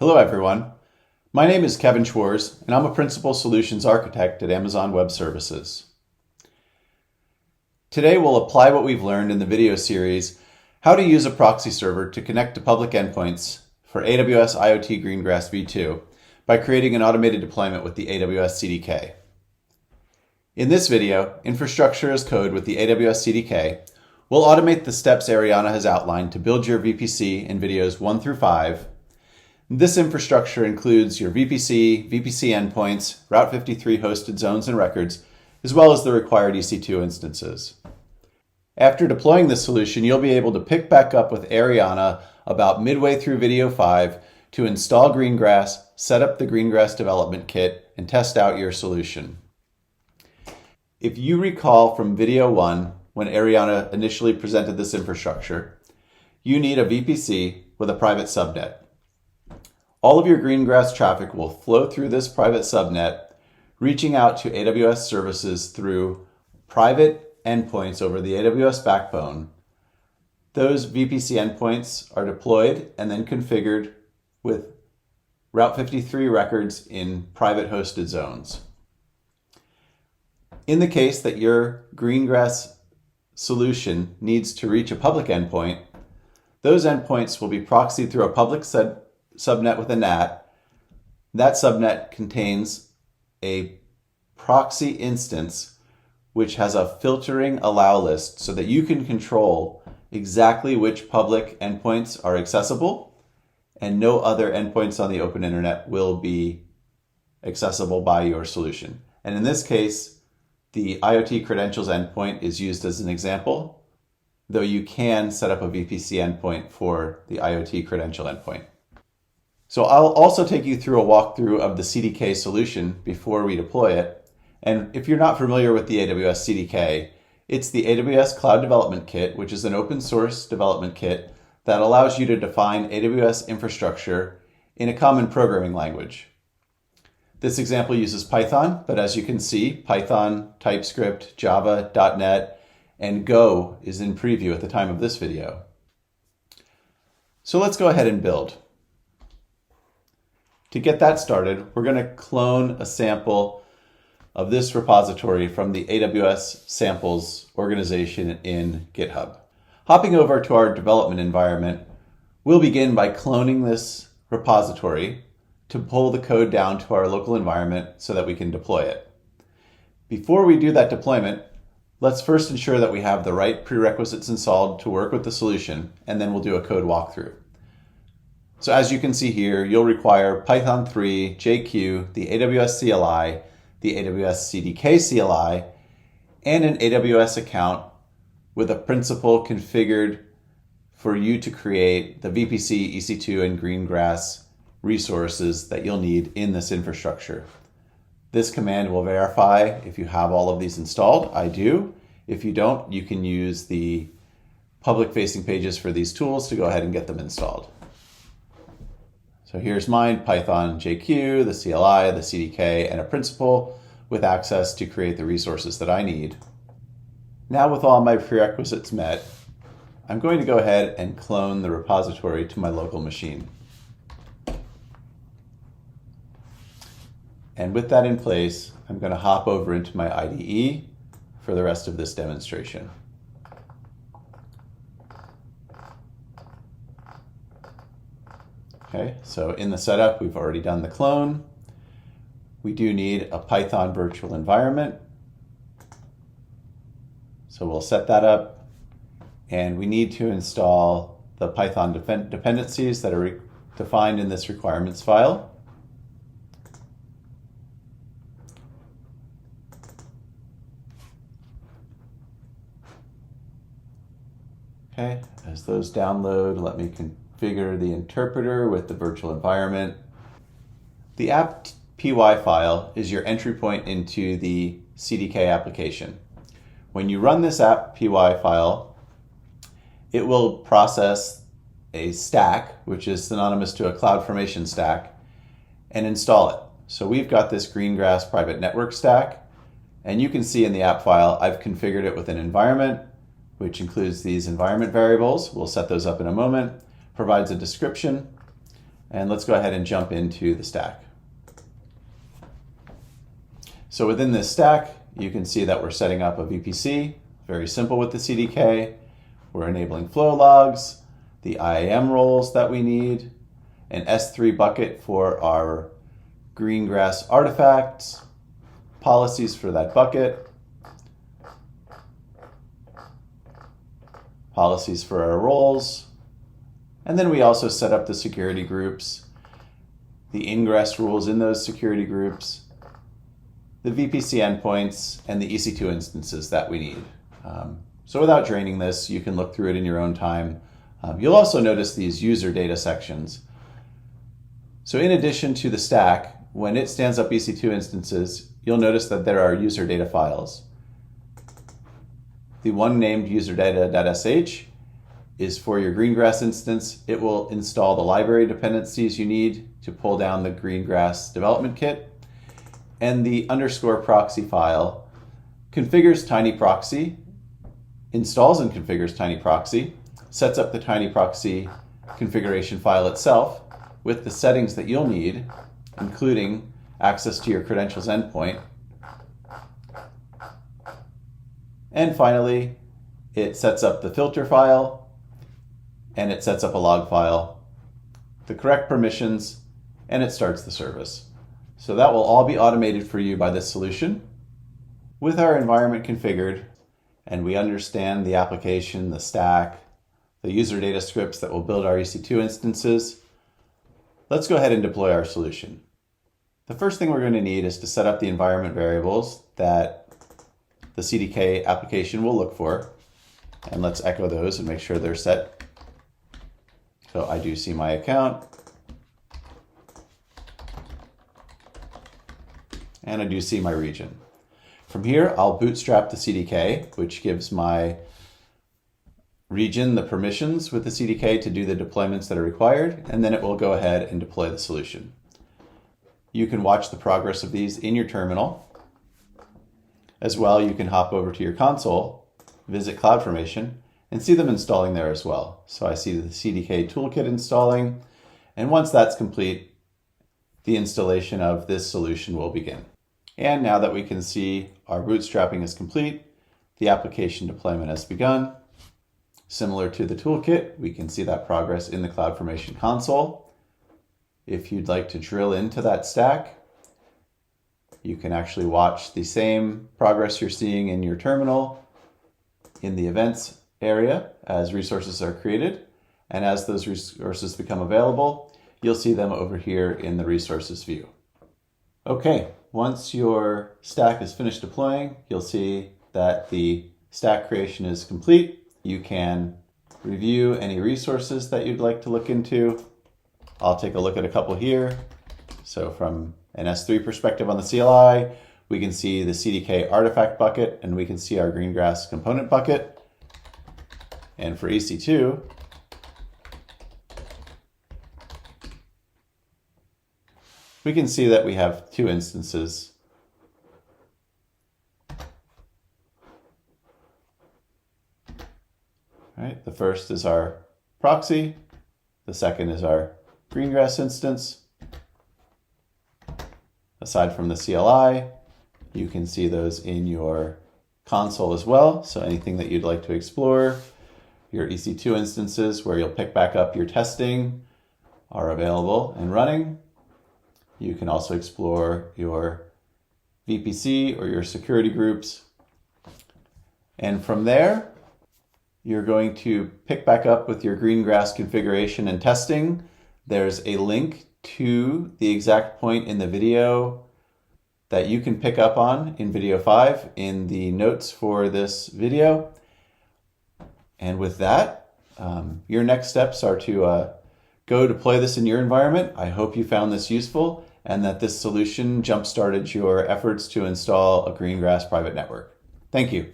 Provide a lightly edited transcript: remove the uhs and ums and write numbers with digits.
Hello everyone. My name is Kevin Schwarz and I'm a Principal Solutions Architect at Amazon Web Services. Today we'll apply what we've learned in the video series, How to Use a Proxy Server to Connect to Public Endpoints for AWS IoT Greengrass V2 by creating an automated deployment with the AWS CDK. In this video, Infrastructure as Code with the AWS CDK, we'll automate the steps Ariana has outlined to build your VPC in videos 1 through 5. This infrastructure includes your VPC endpoints, Route 53 hosted zones and records, as well as the required EC2 instances. After deploying this solution, you'll be able to pick back up with Ariana about midway through video 5 to install Greengrass, set up the Greengrass development kit, and test out your solution. If you recall from video 1, when Ariana initially presented this infrastructure, you need a VPC with a private subnet. All of your Greengrass traffic will flow through this private subnet, reaching out to AWS services through private endpoints over the AWS backbone. Those VPC endpoints are deployed and then configured with Route 53 records in private hosted zones. In the case that your Greengrass solution needs to reach a public endpoint, those endpoints will be proxied through a public subnet with a NAT. That subnet contains a proxy instance which has a filtering allow list so that you can control exactly which public endpoints are accessible, and no other endpoints on the open internet will be accessible by your solution. And in this case, the IoT credentials endpoint is used as an example, though you can set up a VPC endpoint for the IoT credential endpoint. So I'll also take you through a walkthrough of the CDK solution before we deploy it. And if you're not familiar with the AWS CDK, it's the AWS Cloud Development Kit, which is an open source development kit that allows you to define AWS infrastructure in a common programming language. This example uses Python, but as you can see, Python, TypeScript, Java, .NET, and Go is in preview at the time of this video. So let's go ahead and build. To get that started, we're going to clone a sample of this repository from the AWS samples organization in GitHub. Hopping over to our development environment, we'll begin by cloning this repository to pull the code down to our local environment so that we can deploy it. Before we do that deployment, let's first ensure that we have the right prerequisites installed to work with the solution, and then we'll do a code walkthrough. So as you can see here, you'll require Python 3, JQ, the AWS CLI, the AWS CDK CLI, and an AWS account with a principal configured for you to create the VPC, EC2, and Greengrass resources that you'll need in this infrastructure. This command will verify if you have all of these installed. I do. If you don't, you can use the public-facing pages for these tools to go ahead and get them installed. So here's mine, Python JQ, the CLI, the CDK, and a principal with access to create the resources that I need. Now with all my prerequisites met, I'm going to go ahead and clone the repository to my local machine. And with that in place, I'm going to hop over into my IDE for the rest of this demonstration. Okay, so in the setup, we've already done the clone. We do need a Python virtual environment. So we'll set that up, and we need to install the Python dependencies that are defined in this requirements file. Okay, as those download, let me configure the interpreter with the virtual environment. The app.py file is your entry point into the CDK application. When you run this app.py file, it will process a stack, which is synonymous to a CloudFormation stack, and install it. So we've got this Greengrass private network stack, and you can see in the app file, I've configured it with an environment, which includes these environment variables. We'll set those up in a moment. Provides a description, And let's go ahead and jump into the stack. So within this stack, you can see that we're setting up a VPC, very simple with the CDK. We're enabling flow logs, the IAM roles that we need, an S3 bucket for our Greengrass artifacts, policies for that bucket, policies for our roles, and then we also set up the security groups, the ingress rules in those security groups, the VPC endpoints, and the EC2 instances that we need. So without draining this, you can look through it in your own time. You'll also notice these user data sections. So in addition to the stack, when it stands up EC2 instances, you'll notice that there are user data files. The one named userdata.sh is for your Greengrass instance. It will install the library dependencies you need to pull down the Greengrass development kit. And the _proxy file configures TinyProxy, installs and configures TinyProxy, sets up the TinyProxy configuration file itself with the settings that you'll need, including access to your credentials endpoint. And finally, it sets up the filter file, and it sets up a log file, the correct permissions, and it starts the service. So that will all be automated for you by this solution. With our environment configured, and we understand the application, the stack, the user data scripts that will build our EC2 instances, let's go ahead and deploy our solution. The first thing we're going to need is to set up the environment variables that the CDK application will look for. And let's echo those and make sure they're set. So I do see my account. And I do see my region. From here, I'll bootstrap the CDK, which gives my region the permissions with the CDK to do the deployments that are required, and then it will go ahead and deploy the solution. You can watch the progress of these in your terminal. As well, you can hop over to your console, visit CloudFormation, and see them installing there as well. So I see the CDK toolkit installing, and once that's complete, the installation of this solution will begin. And now that we can see our bootstrapping is complete, the application deployment has begun. Similar to the toolkit, we can see that progress in the CloudFormation console. If you'd like to drill into that stack, you can actually watch the same progress you're seeing in your terminal in the events area as resources are created. And as those resources become available, you'll see them over here in the resources view. Okay, once your stack is finished deploying, you'll see that the stack creation is complete. You can review any resources that you'd like to look into. I'll take a look at a couple here. So from an S3 perspective on the CLI, we can see the CDK artifact bucket, and we can see our Greengrass component bucket. And for EC2, we can see that we have two instances. All right, the first is our proxy. The second is our Greengrass instance. Aside from the CLI, you can see those in your console as well. So anything that you'd like to explore, your EC2 instances where you'll pick back up your testing are available and running. You can also explore your VPC or your security groups. And from there, you're going to pick back up with your Greengrass configuration and testing. There's a link to the exact point in the video that you can pick up on in video 5 in the notes for this video. And with that, your next steps are to go deploy this in your environment. I hope you found this useful and that this solution jump-started your efforts to install a Greengrass private network. Thank you.